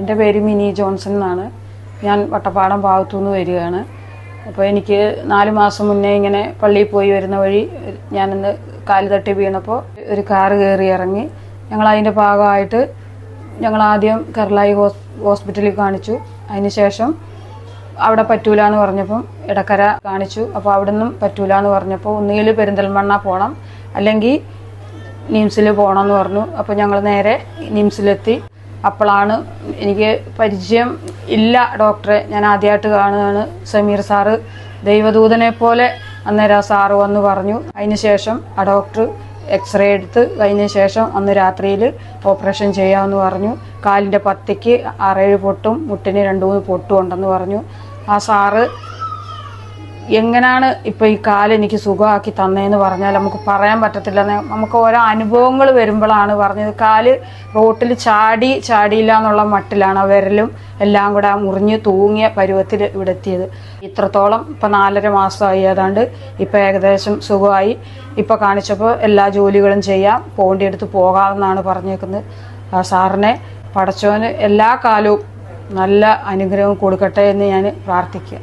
എൻ്റെ പേര് mini Johnson എന്നാണ്. ഞാൻ വട്ടപ്പാടം ഭാഗത്തുനിന്ന് വരികയാണ്. അപ്പോൾ എനിക്ക് 4 മാസം മുന്നേ ഇങ്ങനെ പള്ളിയിൽ പോയി വരുന്ന വഴി ഞാനിന്ന് കാല് തട്ടി വീണപ്പോൾ ഒരു കാറ് കയറി ഇറങ്ങി. ഞങ്ങളതിൻ്റെ ഭാഗമായിട്ട് ഞങ്ങളാദ്യം കർലായി ഹോസ്പിറ്റലിൽ കാണിച്ചു. അതിന് ശേഷം അവിടെ പറ്റൂല എന്ന് പറഞ്ഞപ്പം ഇടക്കര കാണിച്ചു. അപ്പോൾ അവിടെ നിന്നും പറ്റൂല എന്ന് പറഞ്ഞപ്പോൾ ഒന്നുകിൽ പെരിന്തൽമണ്ണ പോകണം, അല്ലെങ്കിൽ നിംസിൽ പോകണം എന്ന് പറഞ്ഞു. അപ്പോൾ ഞങ്ങൾ നേരെ നിംസിലെത്തി. അപ്പോഴാണ് എനിക്ക് പരിചയം ഇല്ല ഡോക്ടറെ, ഞാൻ ആദ്യമായിട്ട് കാണുകയാണ്. സമീർ സാറ് ദൈവദൂതനെ പോലെ അന്നേരം സാറ് വന്ന് പറഞ്ഞു. അതിന് ശേഷം ആ ഡോക്ടർ എക്സ്റേ എടുത്ത് കഴിഞ്ഞ ശേഷം അന്ന് രാത്രിയിൽ ഓപ്പറേഷൻ ചെയ്യാമെന്ന് പറഞ്ഞു. കാലിൻ്റെ പത്തിക്ക് 6-7 പൊട്ടും മുട്ടിന് 2-3 പൊട്ടും ഉണ്ടെന്ന് പറഞ്ഞു. ആ സാറ് എങ്ങനെയാണ് ഇപ്പോൾ ഈ കാല് എനിക്ക് സുഖമാക്കി തന്നതെന്ന് പറഞ്ഞാൽ നമുക്ക് പറയാൻ പറ്റത്തില്ല. നമുക്ക് ഓരോ അനുഭവങ്ങൾ വരുമ്പോഴാണ് പറഞ്ഞത്. കാല് റോട്ടിൽ ചാടിയില്ല എന്നുള്ള മട്ടിലാണ് ആ വിരലും എല്ലാം കൂടെ മുറിഞ്ഞ് തൂങ്ങിയ പരുവത്തിൽ ഇവിടെ എത്തിയത്. ഇത്രത്തോളം ഇപ്പം 4.5 മാസമായി. ഏതാണ്ട് ഇപ്പം ഏകദേശം സുഖമായി. ഇപ്പം കാണിച്ചപ്പോൾ എല്ലാ ജോലികളും ചെയ്യാം, പോകേണ്ടിയെടുത്ത് പോകാമെന്നാണ് പറഞ്ഞേക്കുന്നത്. ആ സാറിനെ പടച്ചോന് എല്ലാ കാലവും നല്ല അനുഗ്രഹം കൊടുക്കട്ടെ എന്ന് ഞാൻ പ്രാർത്ഥിക്കുക.